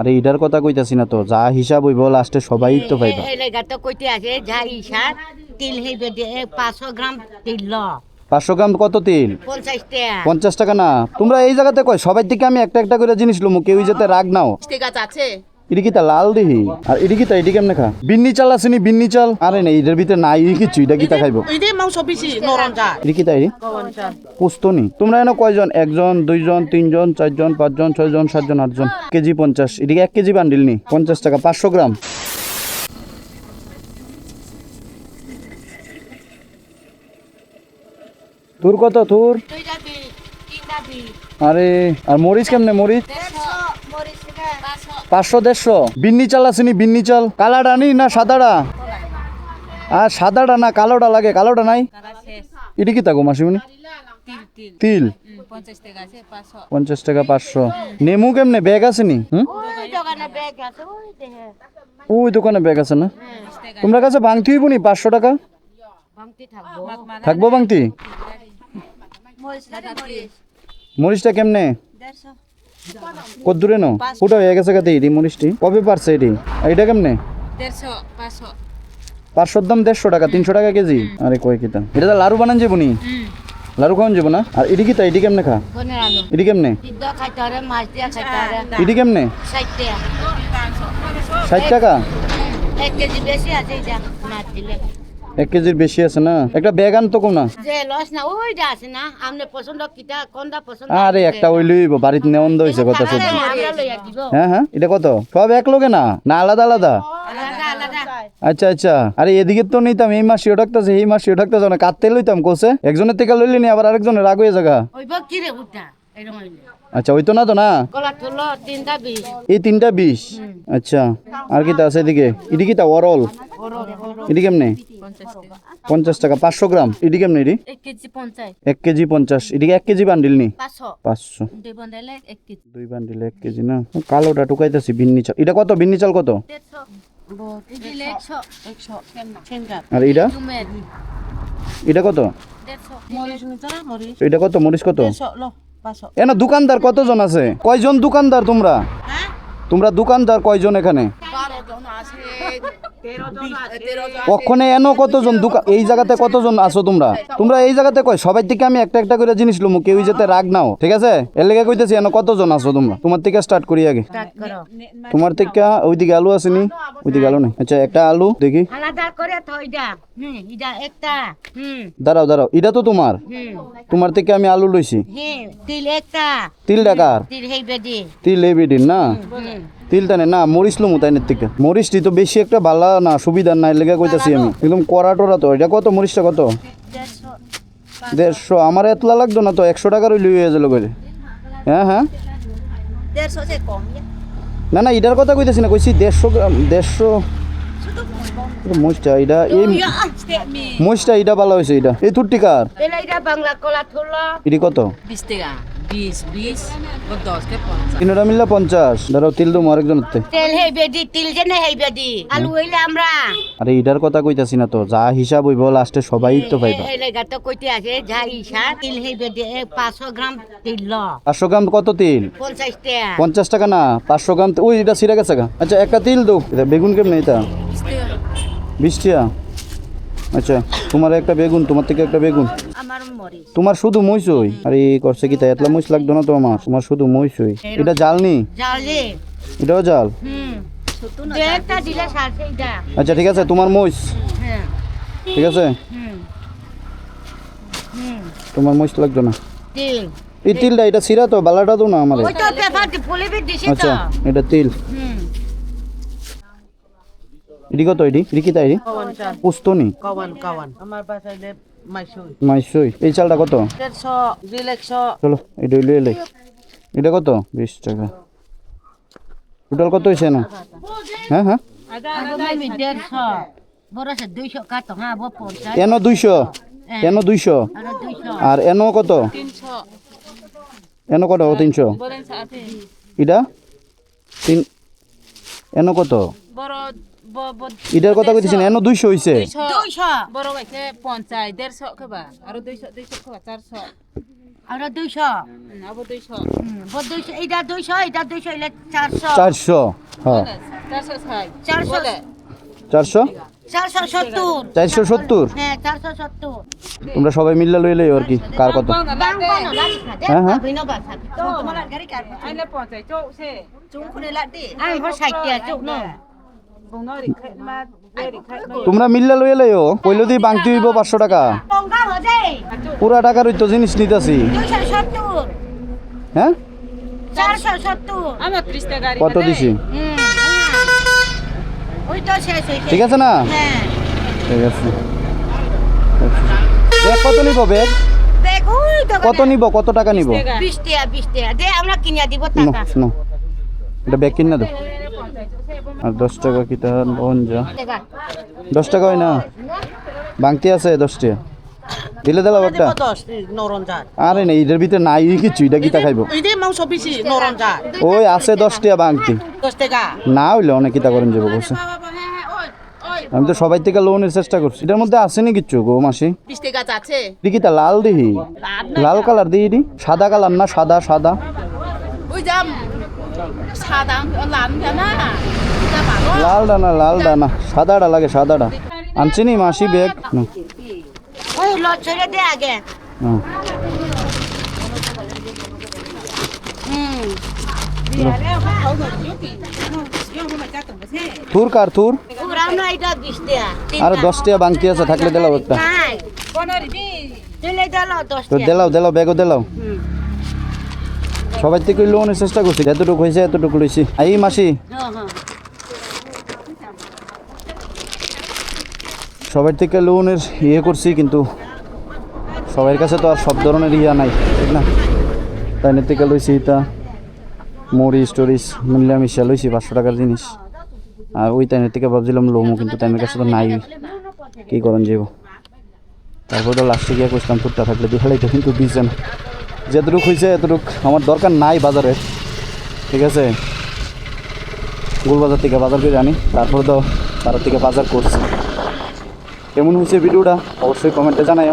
আরে এটার কথা কইতাছি না তো, যা হিসাব হইব লাস্টে সবাই তো পাইবা। এই লেগা তো কইতে আছে যা হিসাব তিল হইবে 500 গ্রাম তিল ল 500 গ্রাম কত তিল? 50 টাকা 50 টাকা না, তোমরা এই জায়গাতে কয় সবাই থেকে আমি একটা একটা করে জিনিস লমু, কেউ যাতে রাগ নাও। ঠিক আছে এটি কি তা লাল দিহি আর এটি কি তা এটি কেমনে খা? বিন্নি চাল আসেনি বিন্নি চাল? আরে না এটার ভিতরে নাই কিছু, এটা কি তা খাইবো? ইদে মাংস বেশি নরম যা এটি কি তাই পুস্তনি? তোমরা এনে কয়জন? 1 জন 2 জন 3 জন 4 জন 5 জন 6 জন 7 জন 8 জন। কেজি 50, এদিকে 1 কেজি বান্ডিল নি 50 টাকা 500 গ্রাম। তোর কত তোর? তুই যাবি তিন যাবি আরে আর মরিচ কেমনে মরিচ? 150 মরিচ টাকা 500 150। বিন্নি চাল আসেনি বিন্নি চাল? কালাটা নি না সাদাটা? আর সাদাটা না কালোটা লাগে, কালোটা নাই? এটি কি তাকো মাসিমনি? তিল 50 টাকা 500। নেমু কেমনে ব্যাগ আসেনি? ওই দোকানে ব্যাগ আছে ওই দেখে ওই দোকানে ব্যাগ আছে না? তোমরা কাছে ভাঙতি হইব নি 500 টাকা? ভাঙতি থাকবো থাকবো ভাঙতি? মরিচ টাকা মরিচ মরিচটা কেমনে? 150 কত দূরে নো ফুটা হয়ে গেছে কাতে এটি মরিচটি কবে পারছে এটি? আর এটা কেমনে? 500 দাম 150 টাকা 300 টাকা কেজি। আরে কয় কিতা এটা তো লাড়ু বানান যাবো নি? লাড়ু খাওয়ান যাবো না? আর এটি কিতা এটি কেমনে খা? কোনে আলু এটি কেমনে? সিদ্ধ খাইতে হবে মাছ দিয়া খাইতে হবে এটি কেমনে? 60 টাকা 60 টাকা 1 কেজি বেশি আছে এটা মাছ দিলে 1 কেজির বেশি আছে না? একটা ব্যাগ আনতো কম না? যে লস না ওইটা আছে না আমনে পছন্দ কিটা কোনটা পছন্দ আরে একটা ওই লইব বাড়িতে নেওয়ান হইছে কথা সব। আমরা লইয়া দিব হ্যাঁ হ্যাঁ এটা কত? সব এক লগে না না আলাদা আলাদা? আলাদা আলাদা আচ্ছা আচ্ছা। আরে এদিকে তো নিতাম এই মাস শিও ডাকতেছে এই মাস শিও ডাকতেছে না, কাটতে লইতাম কোসে একজনের থেকে লইলি নি আবার আরেকজনের রাগ হয়ে জায়গা। ওইব কি রে উঠা এরকম হইলে আচ্ছা ওই তো না তো না গলা থলো 3টা 20 এই 3টা 20। আচ্ছা আর কি তা আছে এদিকে? এটি কি তা অরল? এটি কেমনে? 50 টাকা 500 গ্রাম। এটি কেমনে এটি? 1 কেজি 50 1 কেজি 50। এদিকে 1 কেজি বান্ডিল নি 500 500। দুই বন্ডলে 1 কেজি 2 বান্ডিলে 1 কেজি না? কালোটা টুকাইতেছি বিন্নি চাল। এটা কত বিন্নি চাল কত? 150 দিলে 100 আর এটা এটা কত? 150 মরিচ নিতা মরিচ এটা কত মরিচ কত? 100 লো 500 এনা দোকানদার কতজন আছে? কয়জন দোকানদার তোমরা? তোমরা দোকানদার কয়জন এখানে? 12 জন আছে 13 জন আছে কখনে এনো কতজন দোকান এই জায়গাতে কতজন আছো তোমরা? তোমরা এই জায়গাতে কয় সবাই থেকে আমি একটা একটা করে জিনিস লমু, কেউ যাতে রাগ নাও, ঠিক আছে? এর লেগে কইতেছি এনো কতজন আছো তোমরা? তোমার থেকে স্টার্ট করি আগে। স্টার্ট করো তোমার থেকে ওইদিকে আলু আসেনি? ওইদিকে আলু নেই। আচ্ছা একটা আলু দেখি। আলাদা করে থই দা এটা একটা দাঁড়াও দাঁড়াও এটা তো তোমার। তোমার থেকে আমি আলু লইছি। তিল একটা তিল টাকার? তিল হেই বেডি তিল এই বেডিন না? তিল টানে না মরিচ লমু তাইনের থেকে। মরিচটি তো বেশি একটা ভালো না সুবিধার না, এর লেগে কইতাছি আমি একদম কড়া টরা তো। এটা কত মরিচটা কত? 150 150। আমার এতলা লাগতো না তো, 100 টাকার ওই লইয়া গেল করে। হ্যাঁ হ্যাঁ 150 সে কম না না এটার কথা কইতেছি না, কইছি 150 গ্রাম 150। মরিচটা এটা এই মরিচটা এটা ভালো হয়েছে এটা এই তুর্টিকার। এটা বাংলা কলা থলো এটি কত? 20 টাকা 20 ও 10 কে 50 তিনটা মিললে 50। দাঁড়াও তিল দম আরেকজনের তে। তেল হেই বেডি তিল যে না হেই বেডি আলু হইলে আমরা আরে এটার কথা কইতাছি না তো, যা হিসাব হইব লাস্টে সবাই তো পাইবা। এই লেগা তো কইতে আছে যা হিসাব তিল হেই বেডি 500 গ্রাম তিল ল 500 গ্রাম কত তিল? 50 টাকা 50 টাকা না 500 গ্রাম ওই এটা সিরা গেছে গা। আচ্ছা একটা তিল দাও। এটা বেগুন কেমনে এটা? 20 টাকা। আচ্ছা তোমার একটা বেগুন, তোমার থেকে একটা বেগুন। আমার মরিচ তোমার শুধু মইসই? আরে করছে কি তাই এতলা মইস লাগতো না তো আমার, তোমার শুধু মইসই। এটা জাল নি? জালে এটাও জাল? একটা দিলে সারছে এটা আচ্ছা ঠিক আছে তোমার মইস হ্যাঁ ঠিক আছে, তোমার মইস লাগতো না। তিল এই তিলটা এটা সিরা তো বালাটা তো না আমারে। ওই তো পেপার ফুলে দিছে তো আচ্ছা এটা তিল। এটি কত? এটি কি তাই? পুস্তনি কাওয়ান আমার বাসাইলে মাইসুই মাইসই। এই চালটা কত? 150 দিলে 100 চলো এটা লইয়ে লই। এটা কত? 20 টাকা। টোটাল কত হয়েছে না? হ্যাঁ হ্যাঁ আমি 150 বড় আছে 200 কাট হ্যাঁ বো 50 এনো 200 এনো 200 আর 200 আর এনো কত? 300 এনো কত? 300। বলেন সাথে এটা 3 এনো কত? বড় এটার কথা কইতেছেন এনো 200 হইছে। 200 বড় গাইছে 50 150 খাবা আর 200 খাবা 400 আর 200 আবো 200 200 এইটা 200 এটা 200 এটা 400 400 হ্যাঁ 400 ছাই 400 400 470 470 হ্যাঁ 470 তোমরা সবাই মিল্লা লইলে আর কি কার কত দাম কোন গাড়ি খাদে হ্যাঁ, হ্যাঁ। ভিন্ন বাসা তো তোমার গাড়ি কার আইলে পৌঁছাই চো সে চুম করে লাটি আমি ভর 60 টাকা চুক না বং নরি খাই মা দেরি খাই তোমরা মিল্লা লইয়া লইও কইলো দি বাংতি হইব 500 টাকা পঙ্গা হদে পুরা টাকার হইতো জিনিস নিতাছি 270 হ্যাঁ 470 আমি 30 টাকা গাড়ি কত দিছি ওই তো শেষ হইছে ঠিক আছে না হ্যাঁ ঠিক আছে ব্যাগ কত নিব ব্যাগ দেখো তো কত নিব কত টাকা নিব 20 টাকা দে আমরা কিনিয়া দিব নো টাকা নো এটা ব্যাগ কিনা দাও আর 10 টাকা কি তা বন যা টাকা 10 টাকা হয় না বাংতি আছে 10 টাকা দিলে দিলাম একটা 10 নরঞ্জার আরে না এটার ভিতরে নাই কিছু এটা কিতা খাইব এই যে মাংস বেশি নরঞ্জার ওই আছে 10 টাকা বাংতি 10 টাকা না হইলে অনেক কিতা করেন যাবো বসে আমি তো সবাই থেকে লোনের চেষ্টা করছি এটার মধ্যে আসেনি কিচ্ছু গো মাসি 20 টাকা আছে কিতা লাল দিহি লাল কালার দিই দি সাদা কালার না সাদা সাদা ওই জাম সাদা লাল না এটা ভালো লাল ডানা সাদাটা লাগে সাদাটা আনছি নি মাসি ব্যাগ না ওই লচরে দে আগে না। থুর কার থুর পুরানো এটা 20 টাকা আরে 10 টাকা বাংতি আছে থাকলে দিলাও একটা নাই কোনরি দি দিলে দাও 10 তো টাকা দিলাও ব্যাগও দিলাও সবাই থেকে লোনের চেষ্টা করছি এতটুকু হয়েছে এতটুকু লইছি এই মাসি হ্যাঁ হ্যাঁ সবার থেকে লোনের করছি কিন্তু সবার কাছে তো আর সব ধরনের নাই ঠিক না তাই থেকে লইছি তা মরিচ টরিচ মিলামিশা লইছি 500 টাকার জিনিস আর ওই টাইমের থেকে ভাবছিলাম লোমো কিন্তু টাইমের কাছে তো নাই কি করেন যাবো তারপর তো লাস্টে গিয়ে কইছিলাম ফুটটা থাকলে দিহালাইতো কিন্তু দিচ্ছে না যেতটুক হয়েছে এতটুক আমার দরকার নাই বাজারে ঠিক আছে গোলবাজার থেকে বাজার করে আনি তারপর তো তার থেকে বাজার করছি কেমন হয়েছে ভিডিওটা অবশ্যই কমেন্টে জানাই